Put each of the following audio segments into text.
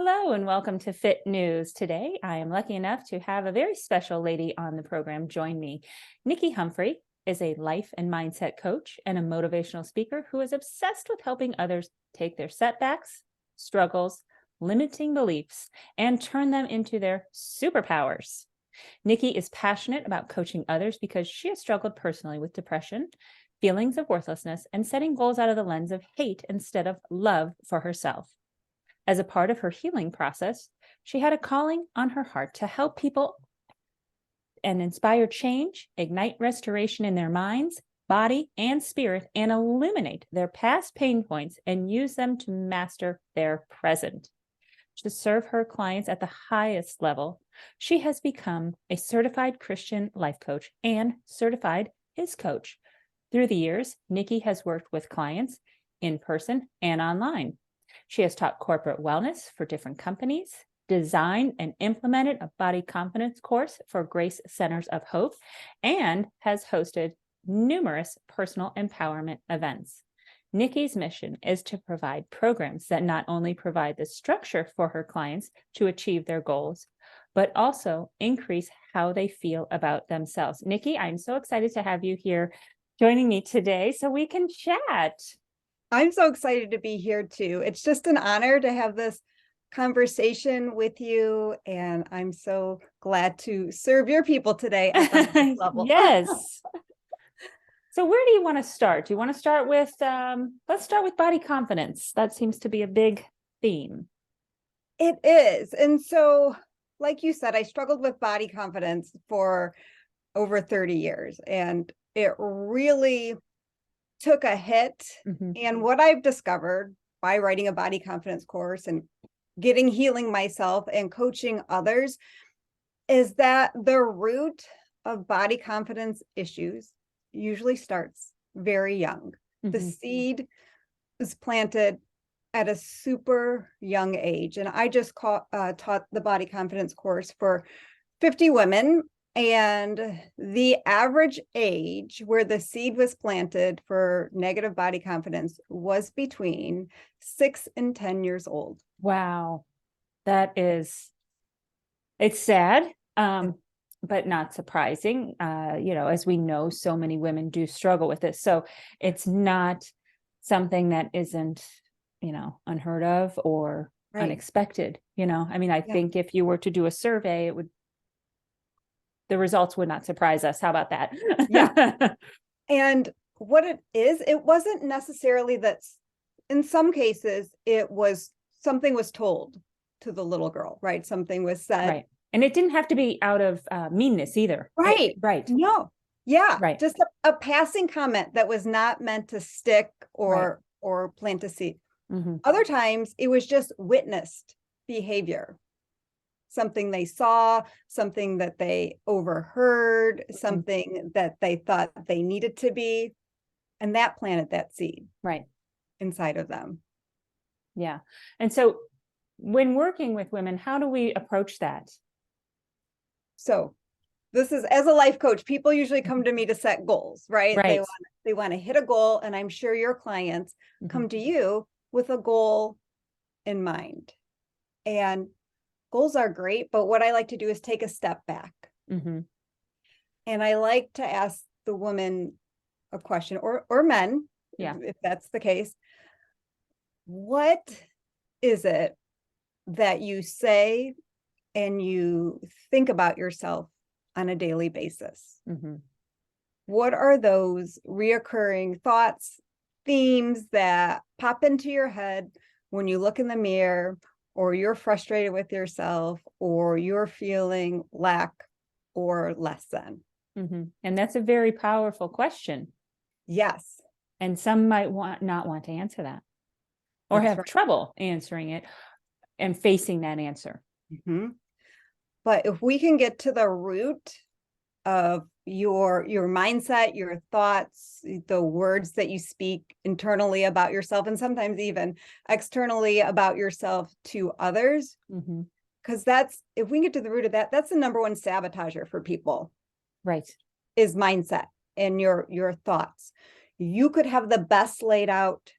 Hello and welcome to Fit News. Today, I am lucky enough to have a very special lady on the program join me. Nikki Humphrey is a life and mindset coach and a motivational speaker who is obsessed with helping others take their setbacks, struggles, limiting beliefs, and turn them into their superpowers. Nikki is passionate about coaching others because she has struggled personally with depression, feelings of worthlessness, and setting goals out of the lens of hate instead of love for herself. As a part of her healing process, she had a calling on her heart to help people and inspire change, ignite restoration in their minds, body, and spirit, and eliminate their past pain points and use them to master their present. To serve her clients at the highest level, she has become a certified Christian life coach and certified HIS coach. Through the years, Nikki has worked with clients in person and online. She has taught corporate wellness for different companies, designed and implemented a body confidence course for Grace Centers of Hope, and has hosted numerous personal empowerment events. Nikki's mission is to provide programs that not only provide the structure for her clients to achieve their goals, but also increase how they feel about themselves. Nikki, I'm so excited to have you here joining me today so we can chat. I'm so excited to be here too. It's just an honor to have this conversation with you, and I'm so glad to serve your people today at the highest level. Yes. So where do you want to start? Do you want to start with, let's start with body confidence. That seems to be a big theme. It is. And so, like you said, I struggled with body confidence for over 30 years, and it really took a hit. Mm-hmm. And what I've discovered by writing a body confidence course and healing myself and coaching others is that the root of body confidence issues usually starts very young. Mm-hmm. The seed is planted at a super young age. And I just taught the body confidence course for 50 women. And the average age where the seed was planted for negative body confidence was between 6 and 10 years old. Wow. It's sad, but not surprising. As we know, so many women do struggle with this. So it's not something that isn't, unheard of or unexpected. I think if you were to do a survey, the results would not surprise us. How about that? Yeah. And what it is, it wasn't necessarily that in some cases something was told to the little girl, right? Something was said. Right. And it didn't have to be out of meanness either. Right. Right. No. Yeah. Right. Just a passing comment that was not meant to stick or plant a seed. Mm-hmm. Other times it was just witnessed behavior. Something they saw, something that they overheard, something that they thought they needed to be, and that planted that seed inside of them. Yeah. And so when working with women, how do we approach that? So this is, as a life coach, people usually come to me to set goals, right? They want to hit a goal, and I'm sure your clients come to you with a goal in mind. And goals are great, but what I like to do is take a step back. Mm-hmm. And I like to ask the woman a question, or men, if that's the case. What is it that you say and you think about yourself on a daily basis? Mm-hmm. What are those reoccurring thoughts, themes that pop into your head when you look in the mirror, or you're frustrated with yourself, or you're feeling lack or less than? Mm-hmm. And that's a very powerful question. Yes. And some might not want to answer that, or have trouble answering it and facing that answer. Mm-hmm. But if we can get to the root of your mindset, your thoughts, the words that you speak internally about yourself, and sometimes even externally about yourself to others, because if we can get to the root of that, that's the number one sabotager for people. Right. Is mindset and your thoughts. You could have the best laid out,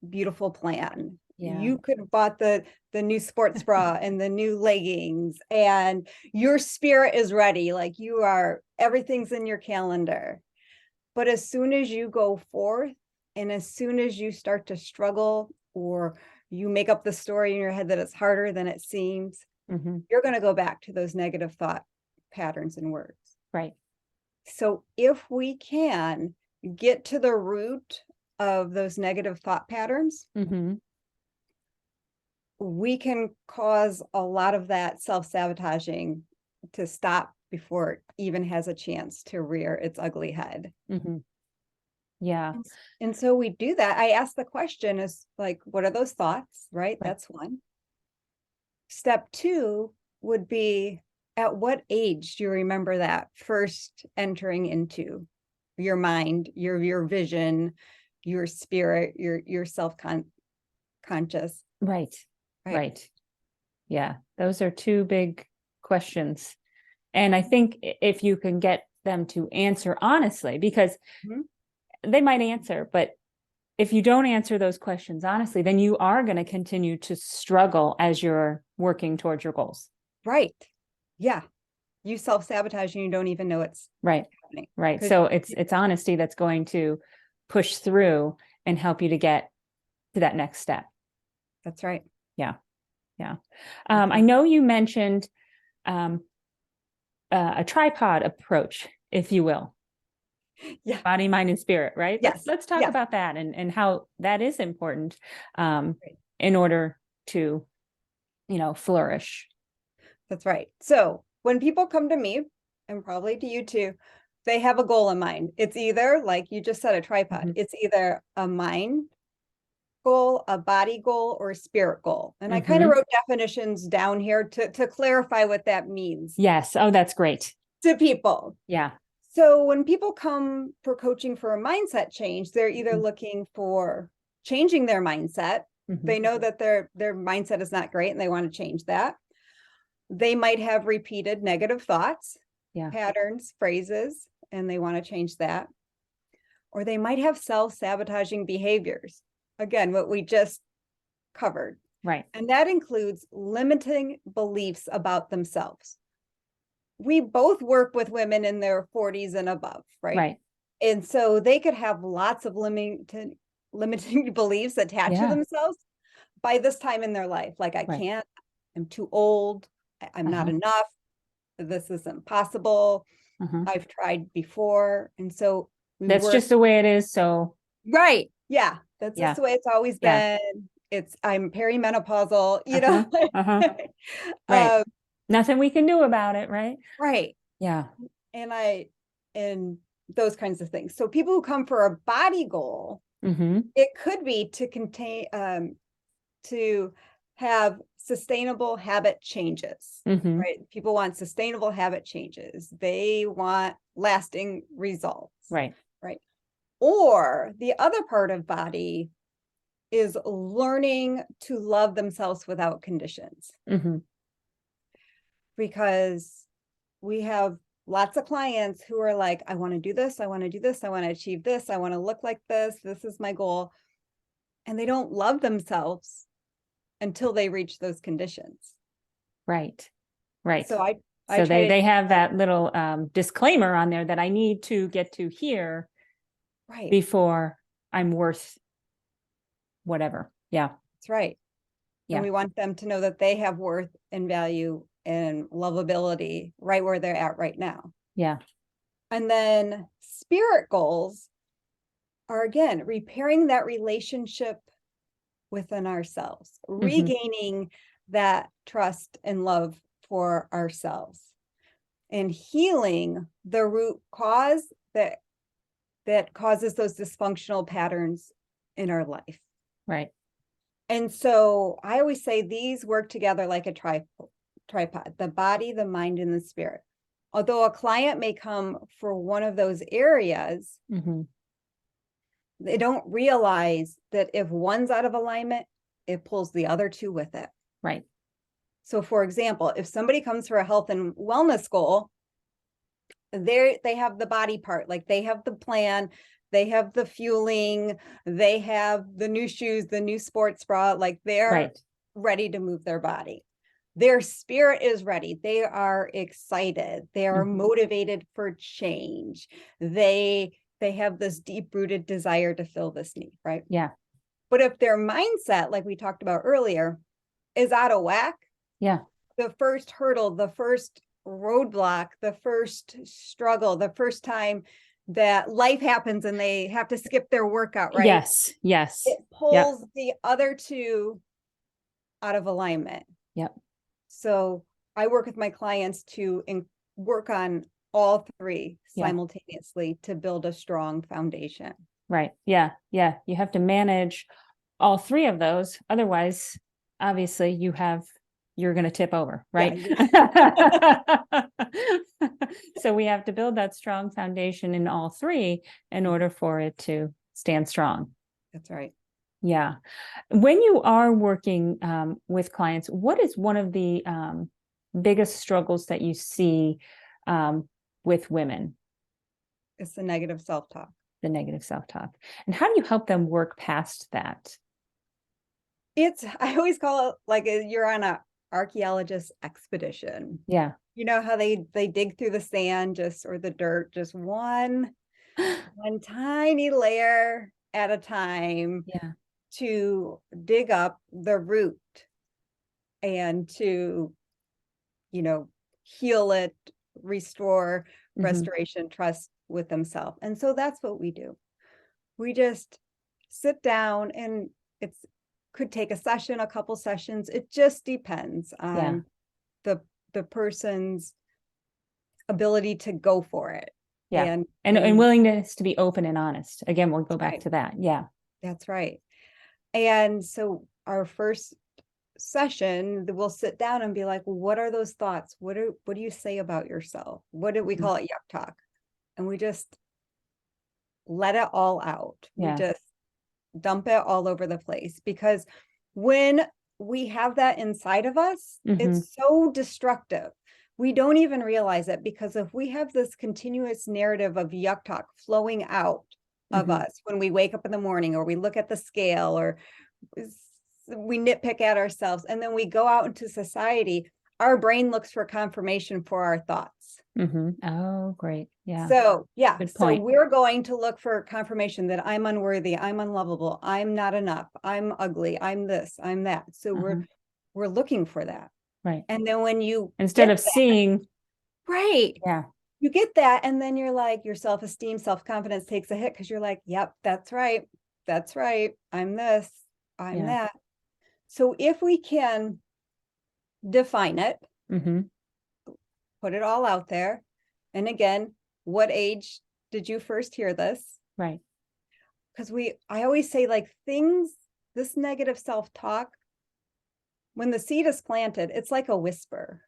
beautiful plan, Yeah. You could have bought the new sports bra and the new leggings, and your spirit is ready. Like you are, everything's in your calendar. But as soon as you go forth and as soon as you start to struggle, or you make up the story in your head that it's harder than it seems, you're going to go back to those negative thought patterns and words. Right. So if we can get to the root of those negative thought patterns, we can cause a lot of that self-sabotaging to stop before it even has a chance to rear its ugly head. Yeah. And so we do that. I ask the question is like, what are those thoughts? Right? That's one. Step two would be, at what age do you remember that first entering into your mind, your vision, your spirit, your self-conscious? Right. Yeah. Those are two big questions. And I think if you can get them to answer honestly, because they might answer, but if you don't answer those questions honestly, then you are going to continue to struggle as you're working towards your goals. Right. Yeah. You self-sabotage and you don't even know it's happening. Right. So it's honesty that's going to push through and help you to get to that next step. That's right. Yeah. I know you mentioned a tripod approach, if you will. Yeah. Body, mind, and spirit, right? Yes. Let's talk about that and how that is important in order to, flourish. That's right. So when people come to me, and probably to you too, they have a goal in mind. It's either, like you just said, a tripod. It's either a mind goal, a body goal, or a spirit goal. And I kind of wrote definitions down here to clarify what that means. Yes. Oh, that's great. To people. Yeah. So when people come for coaching for a mindset change, they're either looking for changing their mindset. They know that their mindset is not great and they want to change that. They might have repeated negative thoughts, patterns, phrases, and they want to change that. Or they might have self-sabotaging behaviors. Again, what we just covered. Right. And that includes limiting beliefs about themselves. We both work with women in their 40s and above, right? And so they could have lots of limiting beliefs attached to themselves by this time in their life. Like, I can't, I'm too old, I'm not enough, this isn't possible, I've tried before. And so that's just the way it is. So yeah, that's just the way it's always been. I'm perimenopausal, right. Nothing we can do about it, right? Right. Yeah. And those kinds of things. So people who come for a body goal, it could be to contain to have sustainable habit changes, right? People want sustainable habit changes. They want lasting results. Right. Or the other part of body is learning to love themselves without conditions. Because we have lots of clients who are like, I want to do this, I want to do this, I want to achieve this, I want to look like this is my goal. And they don't love themselves until they reach those conditions. Right. So they have that little disclaimer on there that I need to get to here before I'm worth whatever. Yeah. That's right. And we want them to know that they have worth and value and lovability right where they're at right now. Yeah. And then spirit goals are, again, repairing that relationship within ourselves, regaining that trust and love for ourselves, and healing the root cause that causes those dysfunctional patterns in our life. Right. And so I always say these work together like a tripod, the body, the mind, and the spirit. Although a client may come for one of those areas, they don't realize that if one's out of alignment, it pulls the other two with it. Right. So for example, if somebody comes for a health and wellness goal, they have the body part, like they have the plan, they have the fueling, they have the new shoes, the new sports bra, like they're Right. ready to move their body. Their spirit is ready. They are excited. They are Mhm. motivated for change. They have this deep-rooted desire to fill this need, right? Yeah. But if their mindset, like we talked about earlier, is out of whack, Yeah. the first hurdle, the first roadblock, the first struggle, the first time that life happens and they have to skip their workout, right? Yes. Yes. It Yep. pulls the other two out of alignment. Yep. So I work with my clients to work on all three Yeah. simultaneously to build a strong foundation. Right. Yeah. Yeah. You have to manage all three of those. Otherwise, obviously you're going to tip over, right? So we have to build that strong foundation in all three in order for it to stand strong. That's right. Yeah. When you are working with clients, what is one of the biggest struggles that you see with women? It's the negative self-talk. The negative self-talk. And how do you help them work past that? I always call it like you're on a archaeologist expedition. Yeah. You know how they dig through the sand or the dirt, just one tiny layer at a time Yeah. to dig up the root and to, heal it, restore, restoration, trust with themselves. And so that's what we do. We just sit down, and could take a session, a couple sessions. It just depends on the person's ability to go for it. Yeah. And And willingness to be open and honest. Again, we'll go back right. to that. Yeah. That's right. And so our first session, we'll sit down and be like, well, what are those thoughts? What do you say about yourself? What do we call it? Yuck talk. And we just let it all out. We Yeah. just dump it all over the place, because when we have that inside of us, it's so destructive. We don't even realize it, because if we have this continuous narrative of yuck talk flowing out of us when we wake up in the morning, or we look at the scale, or we nitpick at ourselves, and then we go out into society, our brain looks for confirmation for our thoughts. Oh, great. Yeah. So, yeah. Good So point. we're going to look for confirmation that I'm unworthy, I'm unlovable, I'm not enough, I'm ugly, I'm this, I'm that. So we're looking for that. Right. And then when you Instead of that, seeing. right. Yeah. You get that, and then you're like, your self-esteem, self-confidence takes a hit, because you're like, yep, that's right. That's right. I'm this, I'm that. So if we can define it, put it all out there. And again, what age did you first hear this? Right. Because I always say, like, this negative self-talk, when the seed is planted, it's like a whisper.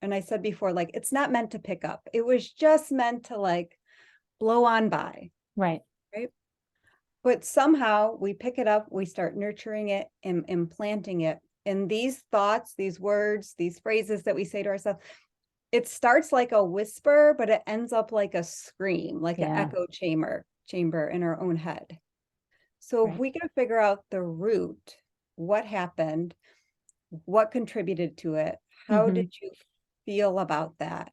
And I said before, like, it's not meant to pick up. It was just meant to, like, blow on by. Right. Right. But somehow we pick it up, we start nurturing it and implanting it. And these thoughts, these words, these phrases that we say to ourselves, it starts like a whisper, but it ends up like a scream, like an echo chamber in our own head. So if we can figure out the root, what happened, what contributed to it, how did you feel about that?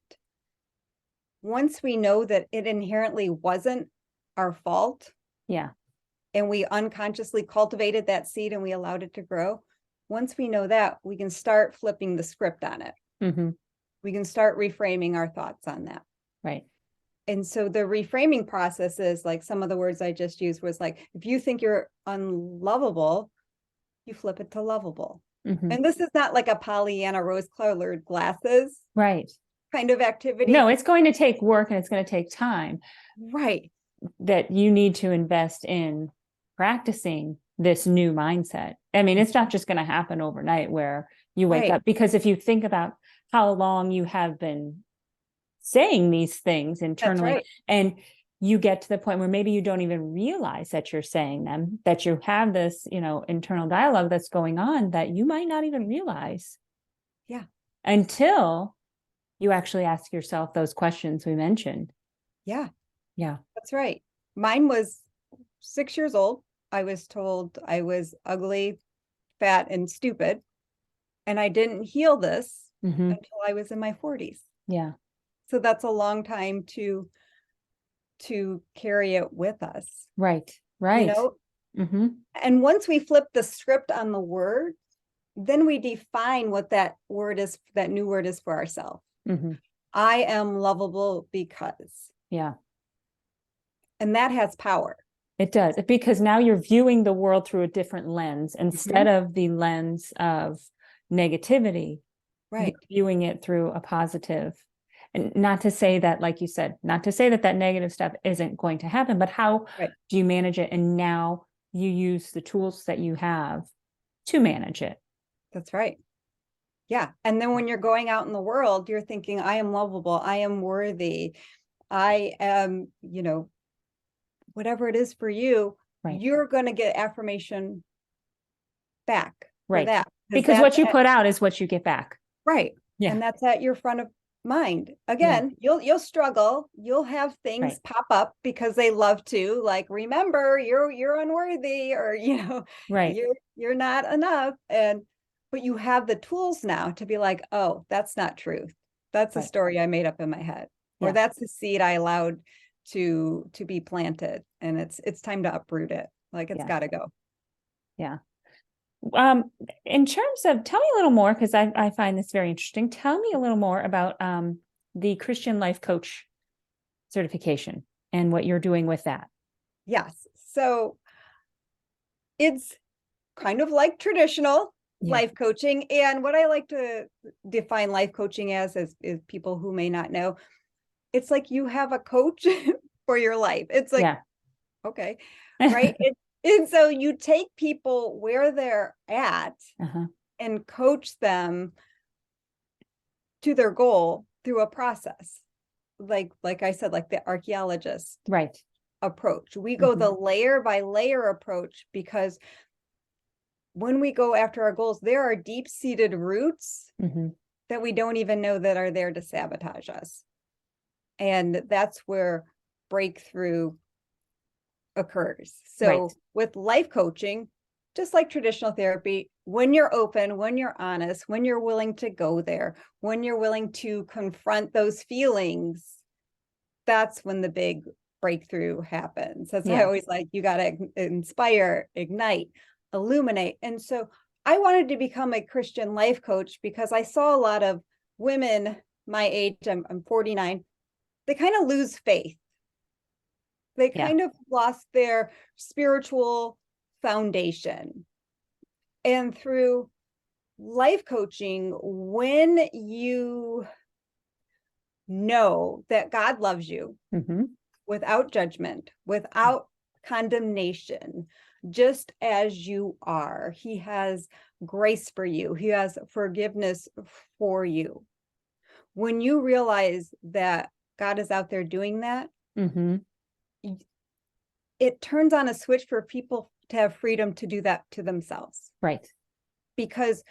Once we know that it inherently wasn't our fault, and we unconsciously cultivated that seed and we allowed it to grow, once we know that, we can start flipping the script on it. We can start reframing our thoughts on that. Right. And so the reframing process is, like, some of the words I just used was like, if you think you're unlovable, you flip it to lovable. And this is not like a Pollyanna rose-colored glasses kind of activity. No, it's going to take work, and it's going to take time. Right. That you need to invest in practicing this new mindset. I mean, it's not just going to happen overnight where you wake up, because if you think about how long you have been saying these things internally, and you get to the point where maybe you don't even realize that you're saying them, that you have this, internal dialogue that's going on that you might not even realize. Yeah. Until you actually ask yourself those questions we mentioned. Yeah. Yeah. That's right. Mine was 6 years old, I was told I was ugly, fat, and stupid. And I didn't heal this Hmm. until I was in my 40s. Yeah. So that's a long time to carry it with us, Right. you Right. know? Hmm. And once we flip the script on the word, then we define what that word is, that new word is for ourselves. Hmm. I am lovable because, Yeah. and that has power. It does, because now you're viewing the world through a different lens instead Mhm. of the lens of negativity. Right. You're viewing it through a positive. And not to say that, like you said, not to say that that negative stuff isn't going to happen, but how Right. do you manage it? And now you use the tools that you have to manage it. That's right. Yeah. And then when you're going out in the world, you're thinking, I am lovable. I am worthy. I am, whatever it is for you, Right. you're going to get affirmation back for Right. that. Because what you put out is what you get back. Right. Yeah. And that's at your front of mind. Yeah. Again, you'll struggle. You'll have things Right. pop up because they love to, like, remember, you're unworthy, or Right. you're not enough. But you have the tools now to be like, oh, that's not truth. That's a Right. story I made up in my head. Or Yeah. that's the seed I allowed to be planted. And it's time to uproot it. Like, it's Yeah. gotta go. Yeah. In terms of, tell me a little more, because I find this very interesting. Tell me a little more about the Christian life coach certification and what you're doing with that. Yes. So it's kind of like traditional Yeah. life coaching. And what I like to define life coaching as is people who may not know, it's like you have a coach for your life. It's like, Yeah. okay, right? And so you take people where they're at Uh-huh. and coach them to their goal through a process. Like I said, like the archaeologist Right. approach. We go Mhm. the layer by layer approach, because when we go after our goals, there are deep-seated roots Mhm. that we don't even know that are there to sabotage us. And that's where breakthrough occurs. Right. So with life coaching, just like traditional therapy, when you're open, when you're honest, when you're willing to go there, when you're willing to confront those feelings, that's when the big breakthrough happens. That's why I Yeah. always like, you got to inspire, ignite, illuminate. And so I wanted to become a Christian life coach because I saw a lot of women my age, I'm 49, they kind of lose faith. They Yeah. kind of lost their spiritual foundation. And through life coaching, when you know that God loves you, Mhm. without judgment, without condemnation, just as you are. He has grace for you. He has forgiveness for you. When you realize that God is out there doing that, Mhm. it turns on a switch for people to have freedom to do that to themselves. Right. Because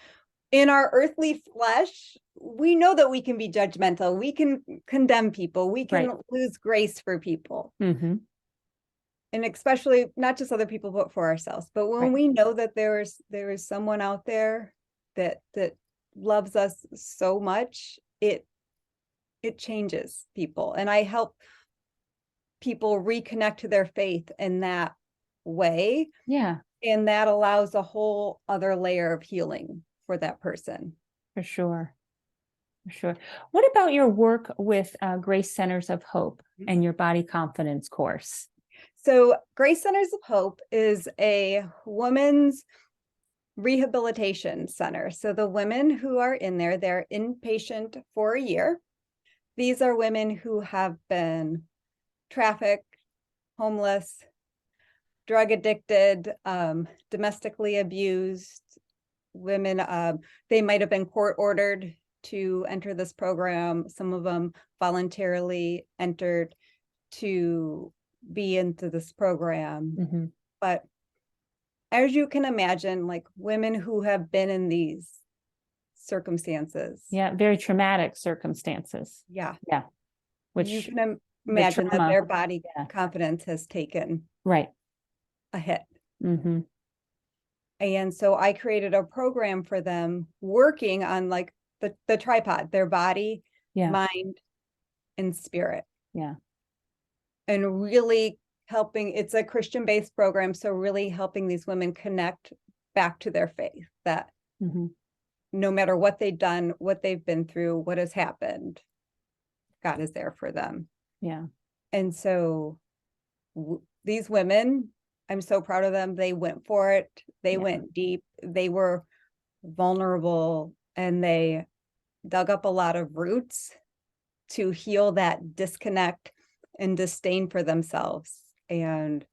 in our earthly flesh, we know that we can be judgmental. We can condemn people. We can Right. lose grace for people. Mhm. And especially not just other people, but for ourselves. But when Right. we know that there is someone out there that loves us so much, it changes people. And I help people reconnect to their faith in that way. Yeah, And that allows a whole other layer of healing for that person. for sure. For sure. What about your work with Grace Centers of Hope and your body confidence course? So Grace Centers of Hope is a women's rehabilitation center. So the women who are in there, they're inpatient for a year. These are women who have been trafficked, homeless, drug addicted, domestically abused women. They might have been court ordered to enter this program. Some of them voluntarily entered to be into this program. Mm-hmm. But as you can imagine, like, women who have been in these circumstances. Yeah, very traumatic circumstances. Yeah. Yeah. You Which can the imagine that trauma. their body Yeah. confidence has taken Right. a hit. Mm-hmm. And so I created a program for them working on like the tripod, their body, Yeah. mind, and spirit. Yeah. And really helping, it's a Christian-based program, so really helping these women connect back to their faith, that Mm-hmm. no matter what they've done, what they've been through, what has happened, God is there for them. Yeah. And so these women, I'm so proud of them. They went for it. They went deep. They were vulnerable, and they dug up a lot of roots to heal that disconnect and disdain for themselves, and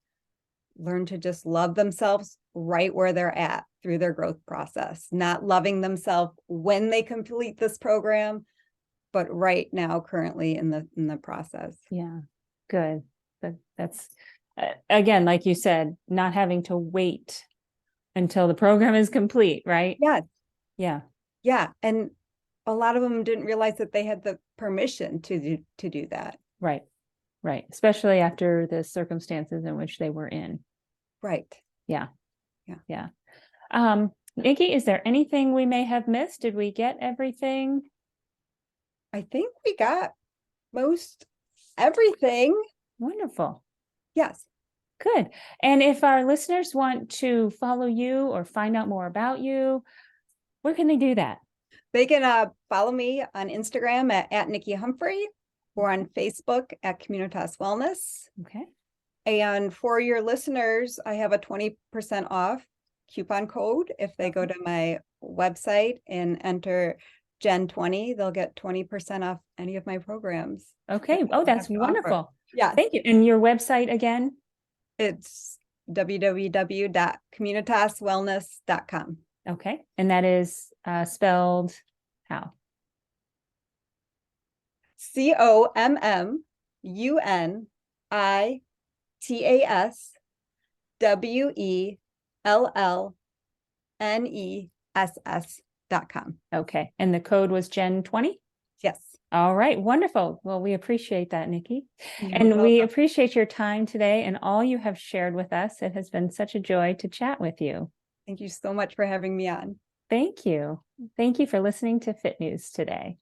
learn to just love themselves right where they're at through their growth process, not loving themselves when they complete this program, but right now, currently in the process. Yeah. Good. That's again, like you said, not having to wait until the program is complete, right? Yeah. Yeah. Yeah. And a lot of them didn't realize that they had the permission to do that. Right. Right. Especially after the circumstances in which they were in. Right. Yeah. Yeah. Yeah. Nikki, is there anything we may have missed? Did we get everything? I think we got most everything. Wonderful. Yes. Good. And if our listeners want to follow you or find out more about you, where can they do that? They can follow me on Instagram at Nikki Humphrey, or on Facebook at Communitas Wellness. Okay. And for your listeners, I have a 20% off coupon code. If they go to my website and enter Gen20, they'll get 20% off any of my programs. Okay. Oh, that's wonderful. Yeah. Thank you. And your website again? It's www.communitaswellness.com. Okay. And that is spelled how? COMMUNITASWellness.com. Okay. And the code was Gen 20? Yes. All right. Wonderful. Well, we appreciate that, Nikki. You're And we welcome. appreciate your time today and all you have shared with us. It has been such a joy to chat with you. Thank you so much for having me on. Thank you. Thank you for listening to Fit News today.